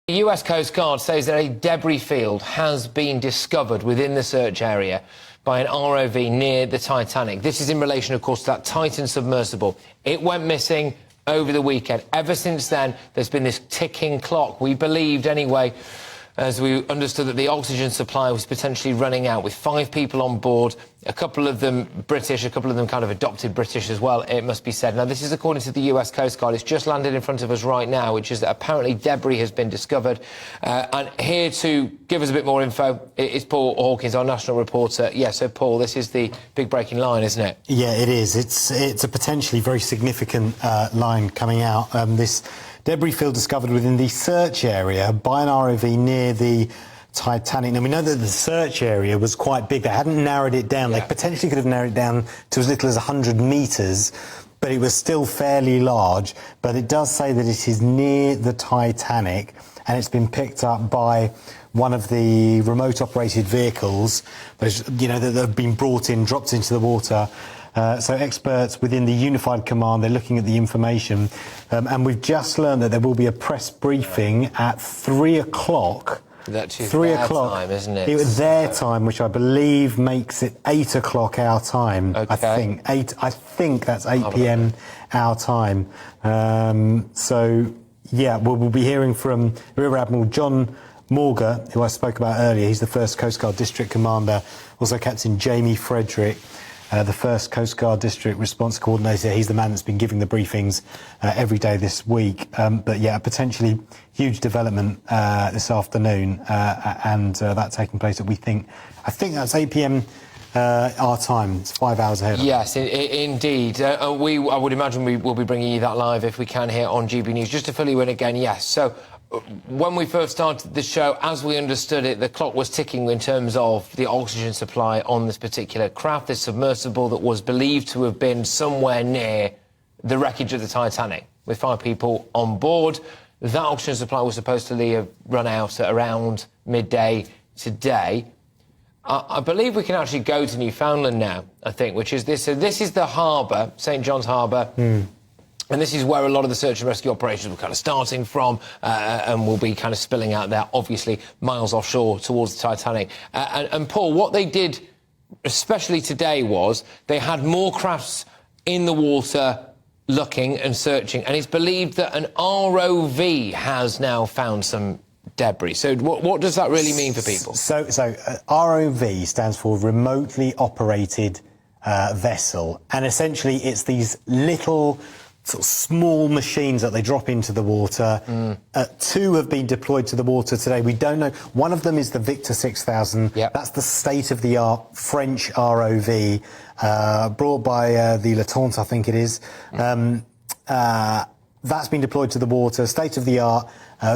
The US Coast Guard says that a debris field has been discovered within the search area by an ROV near the Titanic. This is in relation, of course, to that Titan Submersible. It went missing over the weekend. Ever since then, there's been this ticking clock. We believed, anyway, as we understood, that the oxygen supply was potentially running out, with 5 people on board, a couple of them British, a couple of them kind of adopted British as well, it must be said. Now, this is according to the US Coast Guard. It's just landed in front of us right now, which is that apparently debris has been discovered. And here to give us a bit more info is Paul Hawkins, our national reporter. Yeah, so, Paul, this is the big breaking line, isn't it? Yeah, it is. It's a potentially very significant line coming out. This debris field discovered within the search area by an ROV near the Titanic. Now, we know that the search area was quite big. They hadn't narrowed it down. Yeah. They potentially could have narrowed it down to as little as 100 metres, but it was still fairly large. But it does say that it is near the Titanic, and it's been picked up by one of the remote-operated vehicles, those, you know, that have been brought in, dropped into the water. So experts within the Unified Command, they're looking at the information, and we've just learned that there will be a press briefing at 3 o'clock. That's 3 o'clock time, isn't it? It was their time, which I believe makes it 8 o'clock our time. Okay. I think that's 8 p.m. our time. So yeah, we'll be hearing from Rear Admiral John Morga, who I spoke about earlier. He's the 1st Coast Guard District Commander. Also Captain Jamie Frederick, the 1st Coast Guard District Response Coordinator. He's the man that's been giving the briefings every day this week. But yeah, a potentially huge development this afternoon, and that taking place at, I think that's 8 p.m. Our time. It's 5 hours ahead. Yes, indeed. I would imagine we will be bringing you that live if we can here on GB News. Just to fill you in again, yes. So when we first started the show, as we understood it, the clock was ticking in terms of the oxygen supply on this particular craft, this submersible that was believed to have been somewhere near the wreckage of the Titanic, with 5 people on board. That oxygen supply was supposedly have run out at around midday today. I believe we can actually go to Newfoundland now, I think, which is this. So this is the harbour, St John's Harbour. And this is where a lot of the search and rescue operations were kind of starting from, and will be kind of spilling out there, obviously, miles offshore towards the Titanic. And Paul, what they did, especially today, was they had more crafts in the water looking and searching, and it's believed that an ROV has now found some debris. So what does that really mean for people? So ROV stands for Remotely Operated Vessel, and essentially it's these little sort of small machines that they drop into the water. 2 have been deployed to the water today. We don't know. One of them is the Victor 6000. Yep. That's the state-of-the-art French ROV, brought by the Latente, I think it is. That's been deployed to the water, state-of-the-art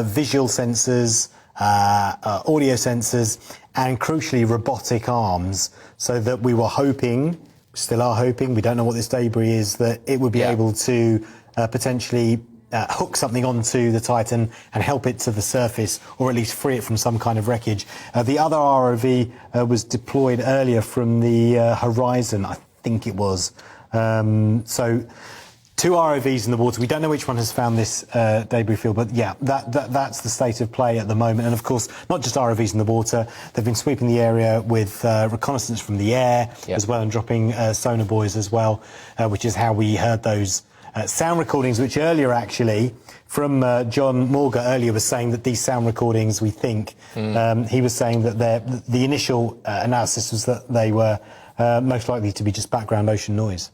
visual sensors, audio sensors, and crucially robotic arms, so that we were hoping, still are hoping, we don't know what this debris is, that it would be able to potentially hook something onto the Titan and help it to the surface, or at least free it from some kind of wreckage. The other ROV was deployed earlier from the Horizon, I think it was. So 2 ROVs in the water. We don't know which one has found this debris field, but yeah, that's the state of play at the moment. And of course, not just ROVs in the water. They've been sweeping the area with reconnaissance from the air as well, and dropping sonar buoys as well, which is how we heard those sound recordings, which earlier actually from John Morga earlier was saying that these sound recordings, we think, he was saying that the initial analysis was that they were most likely to be just background ocean noise.